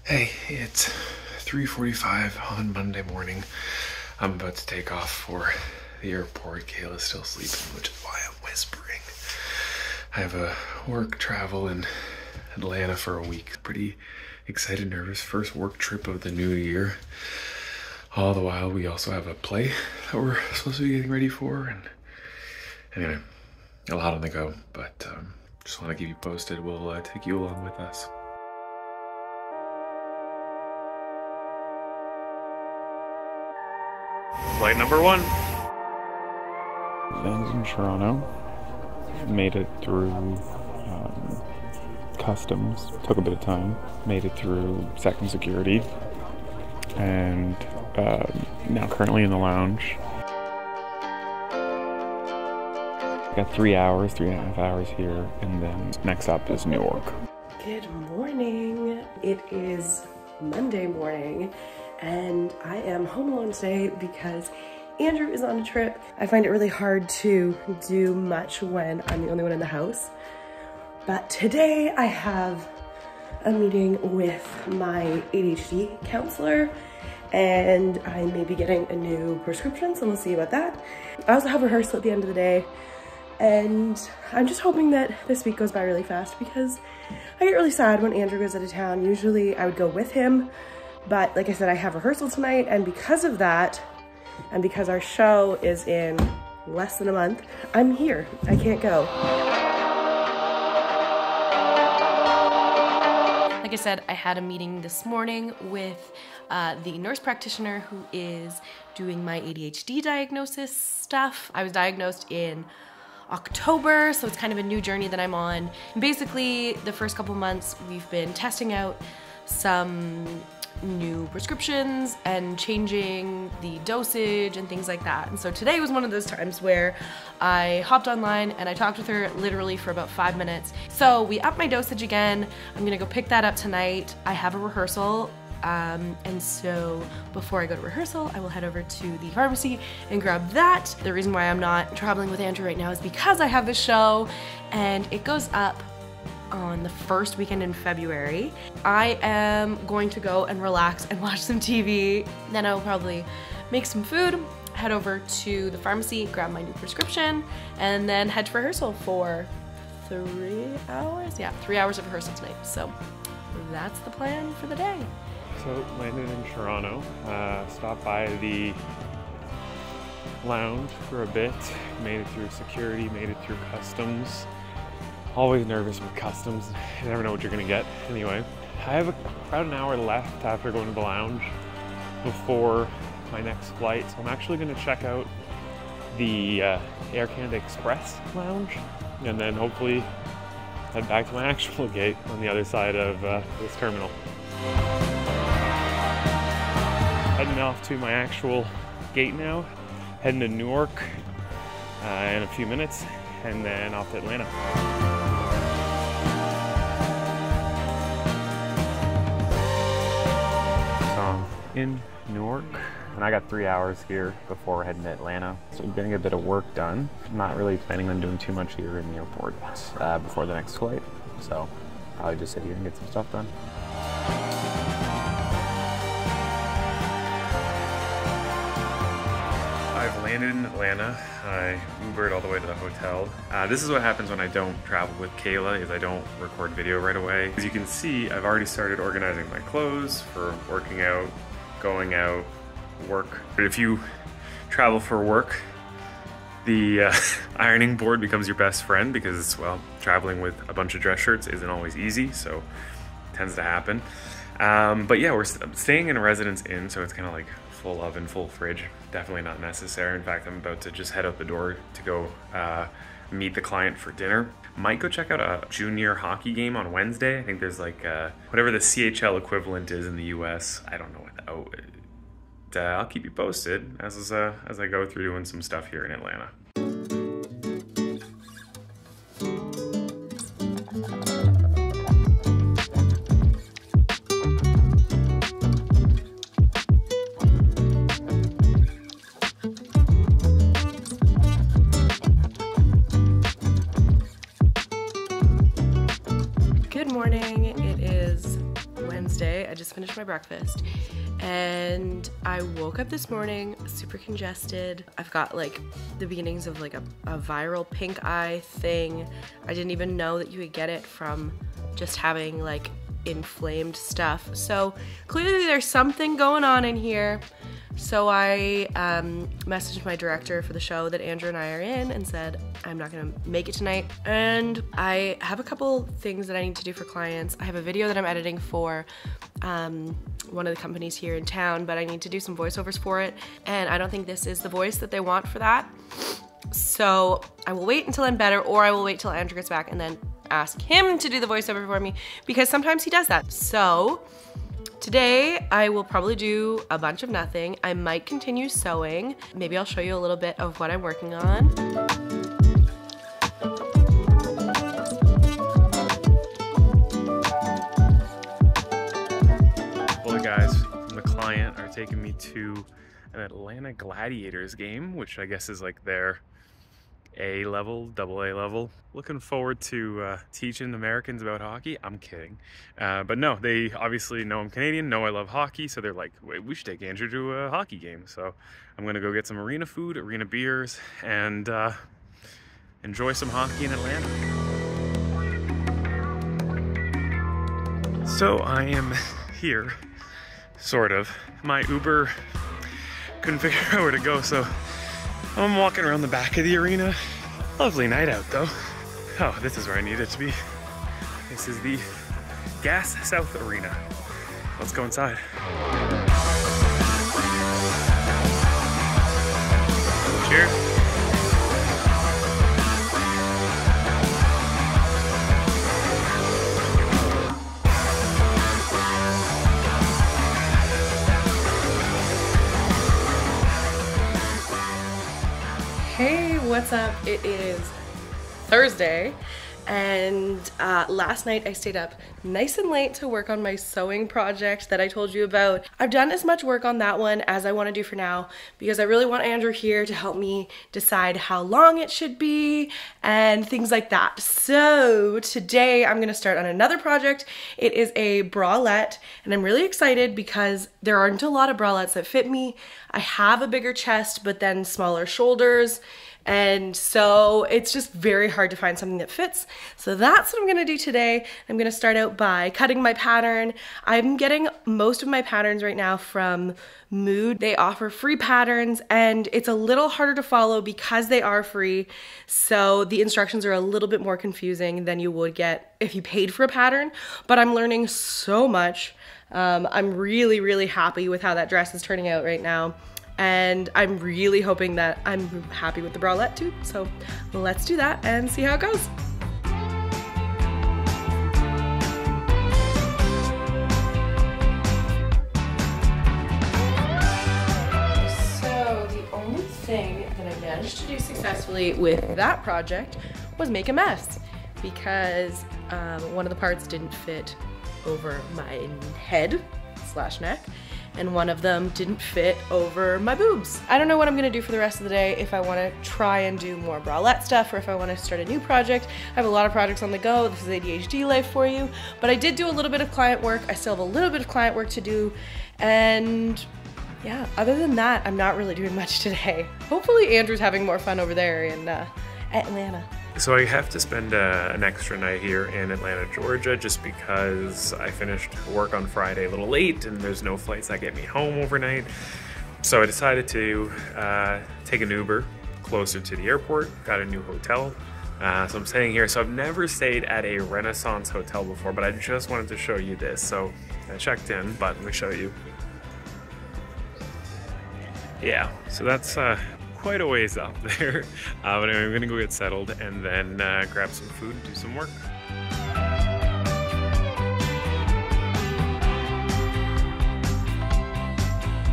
Hey, it's 3:45 on Monday morning. I'm about to take off for the airport. Kayla's still sleeping, which is why I'm whispering. I have a work travel in Atlanta for a week. Pretty excited, nervous. First work trip of the new year. All the while, we also have a play that we're supposed to be getting ready for. And anyway, a lot on the go, but just want to keep you posted. We'll take you along with us. Flight number 1. Landed in Toronto. Made it through customs. Took a bit of time. Made it through second security. And now currently in the lounge. Got 3 hours, 3.5 hours here. And then next up is New York. Good morning. It is Monday morning. And I am home alone today because Andrew is on a trip. I find it really hard to do much when I'm the only one in the house. But today I have a meeting with my ADHD counselor and I may be getting a new prescription, so we'll see about that. I also have rehearsal at the end of the day and I'm just hoping that this week goes by really fast because I get really sad when Andrew goes out of town. Usually I would go with him. But like I said, I have rehearsal tonight, and because of that, and because our show is in less than a month, I'm here. I can't go. Like I said, I had a meeting this morning with the nurse practitioner who is doing my ADHD diagnosis stuff. I was diagnosed in October, so it's kind of a new journey that I'm on. And basically, the first couple months, we've been testing out some new prescriptions and changing the dosage and things like that. And so today was one of those times where I hopped online and I talked with her literally for about 5 minutes. So we upped my dosage again. I'm gonna go pick that up tonight. I have a rehearsal. And so before I go to rehearsal, I will head over to the pharmacy and grab that. The reason why I'm not traveling with Andrew right now is because I have the show and it goes up on the first weekend in February. I am going to go and relax and watch some TV. Then I will probably make some food, head over to the pharmacy, grab my new prescription, and then head to rehearsal for 3 hours? Yeah, 3 hours of rehearsal tonight. So that's the plan for the day. So landed in Toronto, stopped by the lounge for a bit, made it through security, made it through customs. Always nervous with customs, you never know what you're gonna get. Anyway, I have about an hour left after going to the lounge before my next flight. So I'm actually gonna check out the Air Canada Express lounge and then hopefully head back to my actual gate on the other side of this terminal. Heading off to my actual gate now, heading to Newark in a few minutes and then off to Atlanta. In Newark, and I got 3 hours here before heading to Atlanta, so I'm getting a bit of work done. I'm not really planning on doing too much here in the airport before the next flight, so probably just sit here and get some stuff done. I've landed in Atlanta. I Ubered all the way to the hotel. This is what happens when I don't travel with Kayla, is I don't record video right away. As you can see, I've already started organizing my clothes for working out, going out, work. But if you travel for work, the ironing board becomes your best friend because, well, traveling with a bunch of dress shirts isn't always easy, so it tends to happen. But yeah, we're staying in a Residence Inn, so it's kind of like full oven, full fridge. Definitely not necessary. In fact, I'm about to just head out the door to go meet the client for dinner. Might go check out a junior hockey game on Wednesday. I think there's like whatever the CHL equivalent is in the US. I don't know what I'll keep you posted as I go through doing some stuff here in Atlanta. Good morning. It is Wednesday. I just finished my breakfast and I woke up this morning super congested. I've got like the beginnings of like a viral pink eye thing. I didn't even know that you could get it from just having like inflamed stuff. So clearly there's something going on in here. So I messaged my director for the show that Andrew and I are in and said, I'm not gonna make it tonight. And I have a couple things that I need to do for clients. I have a video that I'm editing for one of the companies here in town, but I need to do some voiceovers for it. And I don't think this is the voice that they want for that. So I will wait until I'm better, or I will wait till Andrew gets back and then ask him to do the voiceover for me, because sometimes he does that. So today I will probably do a bunch of nothing. I might continue sewing. Maybe I'll show you a little bit of what I'm working on. Well, the guys from the client are taking me to an Atlanta Gladiators game, which I guess is like their A level, double A level. Looking forward to teaching Americans about hockey. I'm kidding. But no, they obviously know I'm Canadian, know I love hockey, so they're like, wait, we should take Andrew to a hockey game. So I'm gonna go get some arena food, arena beers, and enjoy some hockey in Atlanta. So I am here, sort of. My Uber couldn't figure out where to go, so I'm walking around the back of the arena. Lovely night out though. Oh, this is where I needed to be. This is the Gas South Arena. Let's go inside. Cheers. Hey, what's up? It is Thursday, and last night I stayed up nice and late to work on my sewing project that I told you about. I've done as much work on that one as I want to do for now, because I really want Andrew here to help me decide how long it should be and things like that. So today I'm going to start on another project. It is a bralette, and I'm really excited because there aren't a lot of bralettes that fit me. I have a bigger chest, but then smaller shoulders. And so it's just very hard to find something that fits. So that's what I'm gonna do today. I'm gonna start out by cutting my pattern. I'm getting most of my patterns right now from Mood. They offer free patterns, and it's a little harder to follow because they are free. So the instructions are a little bit more confusing than you would get if you paid for a pattern, but I'm learning so much. I'm really, really happy with how that dress is turning out right now. And I'm really hoping that I'm happy with the bralette too. So let's do that and see how it goes. So the only thing that I managed to do successfully with that project was make a mess, because one of the parts didn't fit over my head / neck, and one of them didn't fit over my boobs. I don't know what I'm gonna do for the rest of the day, if I wanna try and do more bralette stuff or if I wanna start a new project. I have a lot of projects on the go. This is ADHD life for you. But I did do a little bit of client work. I still have a little bit of client work to do. And yeah, other than that, I'm not really doing much today. Hopefully Andrew's having more fun over there in Atlanta. So I have to spend an extra night here in Atlanta, Georgia, just because I finished work on Friday a little late and there's no flights that get me home overnight. So I decided to take an Uber closer to the airport, got a new hotel. So I'm staying here. So I've never stayed at a Renaissance hotel before, but I just wanted to show you this. So I checked in, but let me show you. Yeah, so that's quite a ways up there, but anyway, I'm gonna go get settled and then grab some food and do some work.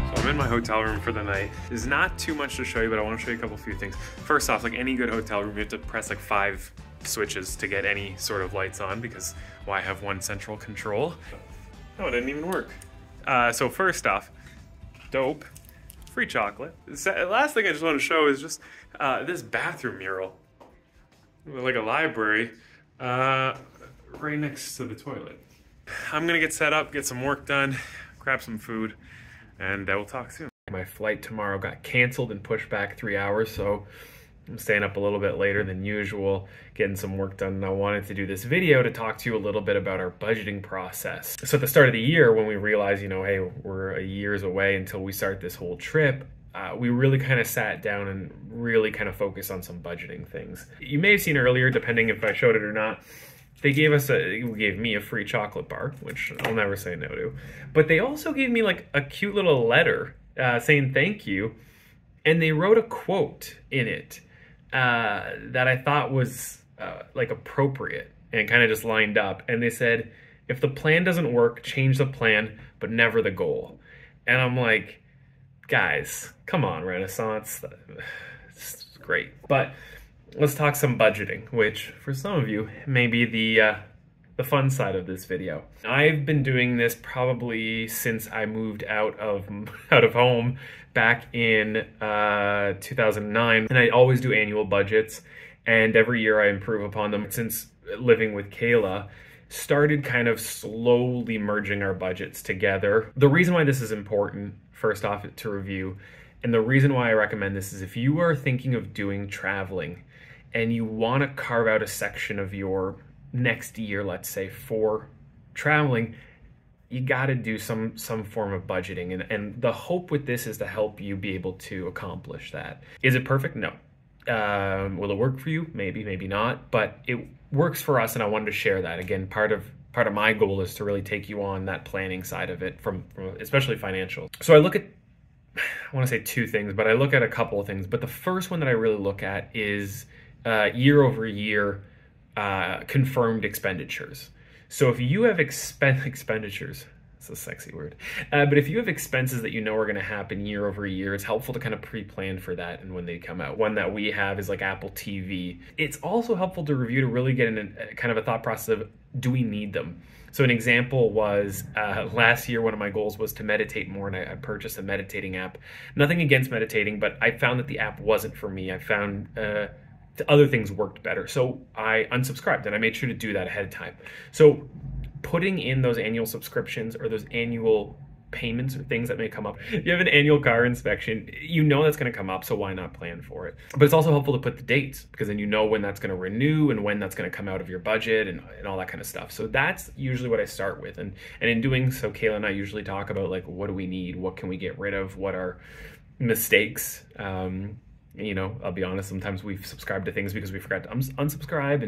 So I'm in my hotel room for the night. There's not too much to show you, but I want to show you a few things. First off, like any good hotel room, you have to press like 5 switches to get any sort of lights on, because why have one central control? Oh, it didn't even work. So first off, dope. Free chocolate. The last thing I just want to show is just this bathroom mural, like a library, right next to the toilet. I'm gonna get set up, get some work done, grab some food, and we'll talk soon. My flight tomorrow got canceled and pushed back 3 hours, so I'm staying up a little bit later than usual, getting some work done, and I wanted to do this video to talk to you a little bit about our budgeting process. So at the start of the year, when we realized, you know, hey, we're a year's away until we start this whole trip, we really kind of sat down and really kind of focused on some budgeting things. You may have seen earlier, depending if I showed it or not, they gave me a free chocolate bar, which I'll never say no to. But they also gave me like a cute little letter saying thank you. And they wrote a quote in it that I thought was like appropriate and kind of just lined up. And they said, if the plan doesn't work, change the plan, but never the goal. And I'm like, guys, come on, Renaissance. It's great. But let's talk some budgeting, which for some of you may be the fun side of this video. I've been doing this probably since I moved out of home back in 2009, and I always do annual budgets, and every year I improve upon them. Since living with Kayla, started kind of slowly merging our budgets together. The reason why this is important, first off, to review, and the reason why I recommend this is if you are thinking of doing traveling and you want to carve out a section of your next year, let's say, for traveling, you got to do some form of budgeting. And the hope with this is to help you be able to accomplish that. Is it perfect? No. Will it work for you? Maybe, maybe not. But it works for us, and I wanted to share that. Again, part of my goal is to really take you on that planning side of it, from especially financial. So I look at, I want to say two things, but I look at a couple of things. But the first one that I really look at is year over year confirmed expenditures. So if you have expenditures, it's a sexy word, but if you have expenses that you know are going to happen year over year, it's helpful to kind of pre-plan for that and when they come out. One that we have is like Apple TV. It's also helpful to review to really get in a kind of a thought process of, do we need them? So an example was last year, one of my goals was to meditate more, and I purchased a meditating app. Nothing against meditating, but I found that the app wasn't for me. I found other things worked better. So I unsubscribed, and I made sure to do that ahead of time. So putting in those annual subscriptions or those annual payments or things that may come up. If you have an annual car inspection, you know that's going to come up, so why not plan for it? But it's also helpful to put the dates, because then you know when that's going to renew and when that's going to come out of your budget and all that kind of stuff. So that's usually what I start with. And in doing so, Kayla and I usually talk about, like, what do we need? What can we get rid of? What are mistakes? You know, I'll be honest, sometimes we've subscribed to things because we forgot to unsubscribe,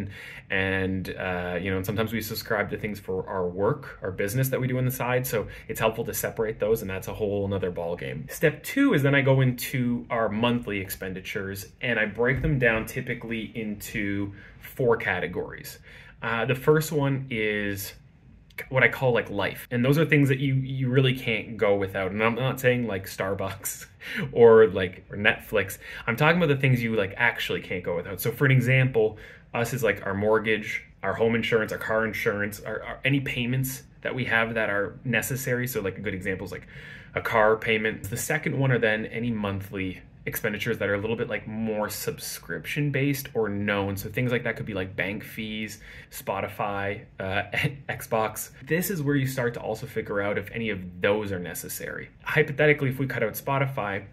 and you know, and sometimes we subscribe to things for our work, our business that we do on the side. So it's helpful to separate those, and that's a whole nother ball game. Step two is then I go into our monthly expenditures, and I break them down typically into 4 categories. The first one is what I call like life. And those are things that you really can't go without. And I'm not saying like Starbucks or Netflix. I'm talking about the things you like actually can't go without. So for an example, us is like our mortgage, our home insurance, our car insurance, our any payments that we have that are necessary. So like a good example is like a car payment. The second one are then any monthly expenditures that are a little bit like more subscription based or known. So things like that could be like bank fees, Spotify, Xbox. This is where you start to also figure out if any of those are necessary. Hypothetically, if we cut out Spotify,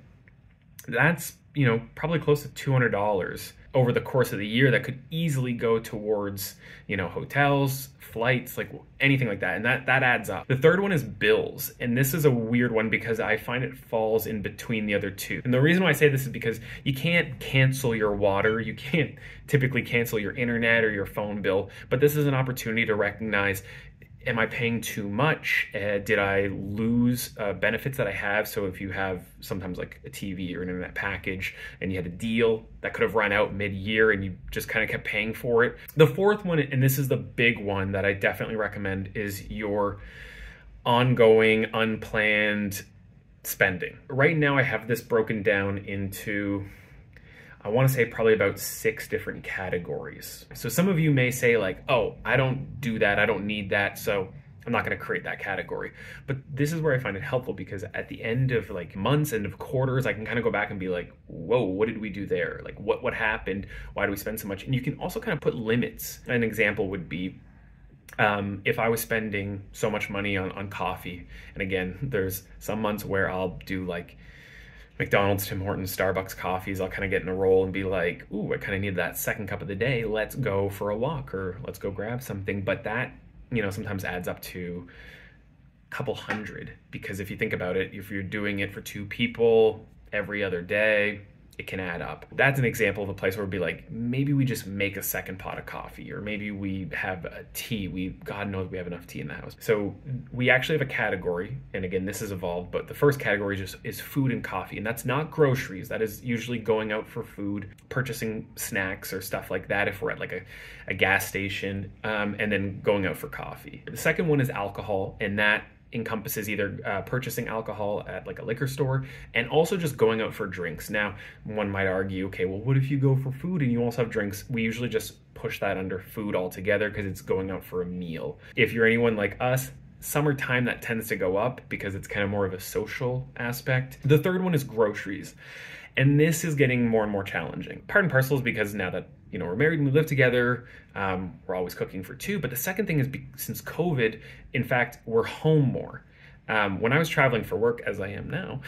that's, you know, probably close to $200 over the course of the year that could easily go towards, you know, hotels, flights, like anything like that. And that adds up. The third one is bills. And this is a weird one because I find it falls in between the other two. And the reason why I say this is because you can't cancel your water. You can't typically cancel your internet or your phone bill. But this is an opportunity to recognize, am I paying too much? Did I lose benefits that I have? So if you have sometimes like a TV or an internet package and you had a deal that could have run out mid-year and you just kind of kept paying for it. The fourth one, and this is the big one that I definitely recommend, is your ongoing unplanned spending. Right now I have this broken down into, I want to say probably about 6 different categories. So some of you may say like, oh, I don't do that, I don't need that, so I'm not going to create that category. But this is where I find it helpful, because at the end of like months, end of quarters, I can kind of go back and be like, whoa, what did we do there? Like what happened? Why do we spend so much? And you can also kind of put limits. An example would be, if I was spending so much money on coffee, and again, there's some months where I'll do like McDonald's, Tim Hortons, Starbucks coffees, I'll kind of get in a roll and be like, ooh, I kind of need that second cup of the day. Let's go for a walk or let's go grab something. But that, you know, sometimes adds up to a couple hundred, because if you think about it, if you're doing it for 2 people every other day, it can add up. That's an example of a place where it'd be like, maybe we just make a second pot of coffee, or maybe we have a tea. God knows we have enough tea in the house. So we actually have a category, and again, this has evolved, but the first category just is food and coffee, and that's not groceries. That is usually going out for food, purchasing snacks or stuff like that if we're at like a gas station, and then going out for coffee. The second one is alcohol, and that encompasses either purchasing alcohol at like a liquor store and also just going out for drinks. Now, one might argue, okay, well, what if you go for food and you also have drinks? We usually just push that under food altogether because it's going out for a meal. If you're anyone like us, summertime, that tends to go up because it's kind of more of a social aspect. The third one is groceries. And this is getting more and more challenging. Part and parcel is because now that, you know, we're married and we live together, we're always cooking for 2. But the second thing is since COVID, in fact, we're home more. When I was traveling for work, as I am now,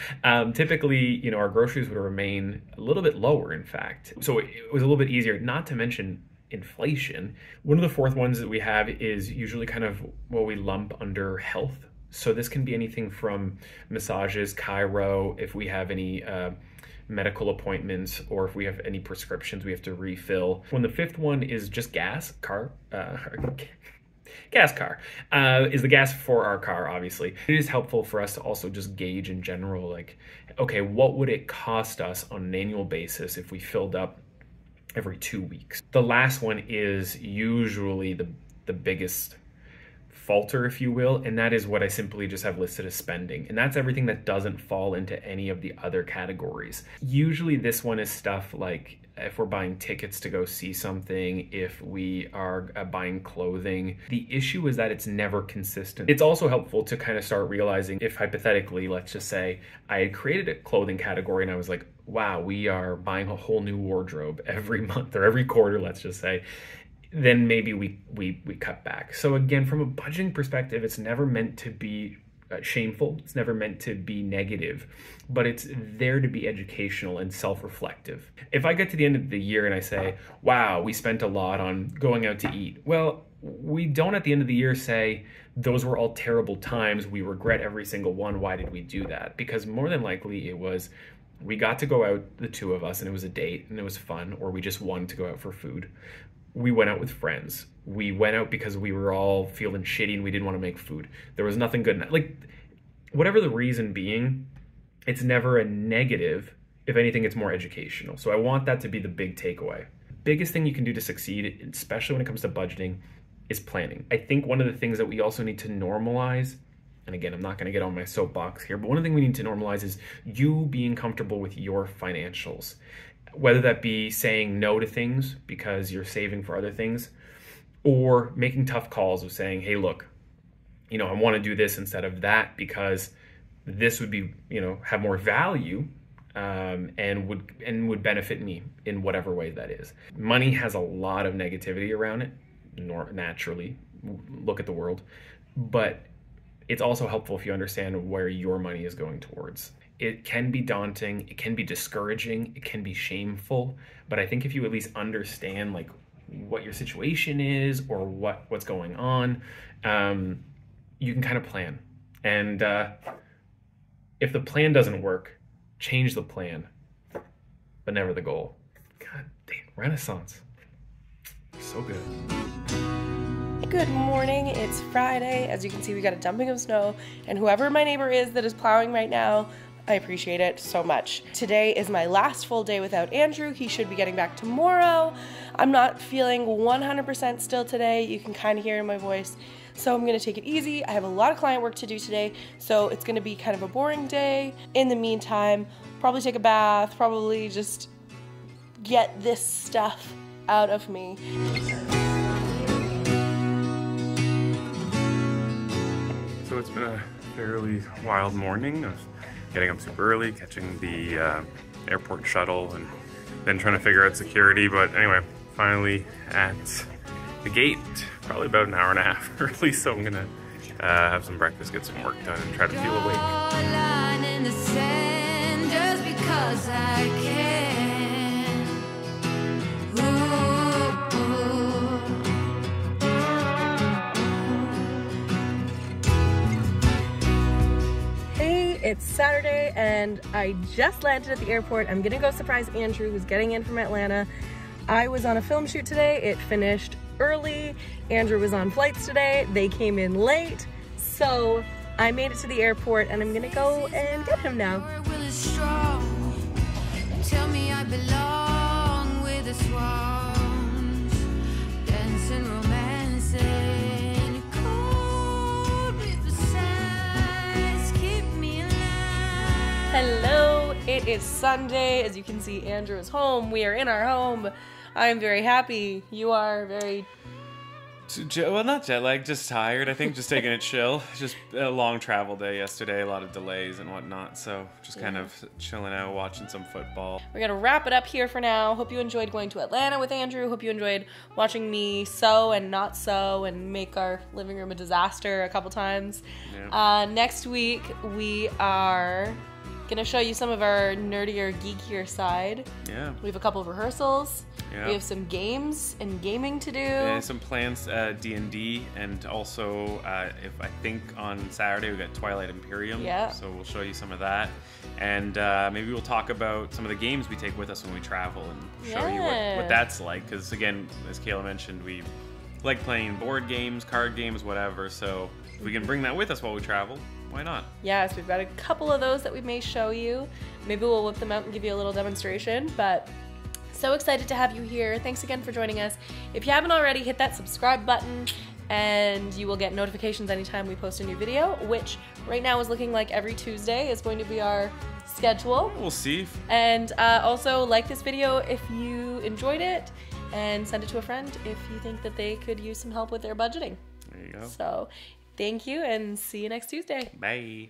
typically, you know, our groceries would remain a little bit lower, in fact. So it was a little bit easier, not to mention inflation. One of the fourth ones that we have is usually kind of what we lump under health. So this can be anything from massages, chiro, if we have any medical appointments, or if we have any prescriptions we have to refill. When the fifth one is just gas car is the gas for our car. Obviously, it is helpful for us to also just gauge in general, like, okay, what would it cost us on an annual basis if we filled up every 2 weeks? The last one is usually the biggest falter, if you will, and that is what I simply just have listed as spending, and that's everything that doesn't fall into any of the other categories. Usually this one is stuff like if we're buying tickets to go see something, if we are buying clothing. The issue is that it's never consistent. It's also helpful to kind of start realizing if hypothetically, let's just say I had created a clothing category and I was like, wow, we are buying a whole new wardrobe every month or every quarter, let's just say, then maybe we cut back. So again, from a budgeting perspective, it's never meant to be shameful. It's never meant to be negative, but it's there to be educational and self-reflective. If I get to the end of the year and I say, wow, we spent a lot on going out to eat, well, we don't at the end of the year say, those were all terrible times, we regret every single one, why did we do that? Because more than likely it was, we got to go out, the 2 of us, and it was a date and it was fun, or we just wanted to go out for food. We went out with friends. We went out because we were all feeling shitty and we didn't want to make food. There was nothing good in that. Like, whatever the reason being, it's never a negative. If anything, it's more educational. So I want that to be the big takeaway. Biggest thing you can do to succeed, especially when it comes to budgeting, is planning. I think one of the things that we also need to normalize, and again, I'm not going to get on my soapbox here, but one of the things we need to normalize is you being comfortable with your financials. Whether that be saying no to things because you're saving for other things, or making tough calls of saying, hey, look, you know, I want to do this instead of that because this would be, you know, have more value and would benefit me in whatever way that is. Money has a lot of negativity around it, naturally. Look at the world. But it's also helpful if you understand where your money is going towards. It can be daunting, it can be discouraging, it can be shameful, but I think if you at least understand like what your situation is or what's going on, you can kind of plan. And if the plan doesn't work, change the plan, but never the goal. God dang, Renaissance. So good. Good morning, it's Friday. As you can see, we got a dumping of snow, and whoever my neighbor is that is plowing right now, I appreciate it so much. Today is my last full day without Andrew. He should be getting back tomorrow. I'm not feeling 100% still today. You can kind of hear in my voice. So I'm gonna take it easy. I have a lot of client work to do today, so it's gonna be kind of a boring day. In the meantime, probably take a bath, probably just get this stuff out of me. So it's been a fairly wild morning of getting up super early, catching the airport shuttle, and then trying to figure out security. But anyway, finally at the gate, probably about an hour and a half early, so I'm gonna have some breakfast, get some work done, and try to feel awake. Just because I can. Hey, it's Saturday and I just landed at the airport. I'm gonna go surprise Andrew, who's getting in from Atlanta. I was on a film shoot today. It finished early. Andrew was on flights today. They came in late. So I made it to the airport and I'm gonna go and get him now. Tell me I belong with the swans, dancing, romancing, cold riversides, keep me alive. Hello, it is Sunday. As you can see, Andrew is home. We are in our home. I am very happy. You are very... Well, not jet lag, just tired. I think just taking it chill. Just a long travel day yesterday, a lot of delays and whatnot. So just kind of chilling out, watching some football. We're gonna wrap it up here for now. Hope you enjoyed going to Atlanta with Andrew. Hope you enjoyed watching me sew and not sew and make our living room a disaster a couple times. Yeah. Next week, we are gonna show you some of our nerdier, geekier side. Yeah. We have a couple of rehearsals. Yeah. We have some games and gaming to do. And some plans, D&D, and also if I think on Saturday we got Twilight Imperium. Yeah. So we'll show you some of that, and maybe we'll talk about some of the games we take with us when we travel and show you what that's like. Because again, as Kayla mentioned, we like playing board games, card games, whatever. So if we can bring that with us while we travel, why not? Yes, we've got a couple of those that we may show you. Maybe we'll whip them out and give you a little demonstration, but so excited to have you here. Thanks again for joining us. If you haven't already, hit that subscribe button and you will get notifications anytime we post a new video, which right now is looking like every Tuesday is going to be our schedule. We'll see. And also like this video if you enjoyed it, and send it to a friend if you think that they could use some help with their budgeting. There you go. So thank you and see you next Tuesday. Bye.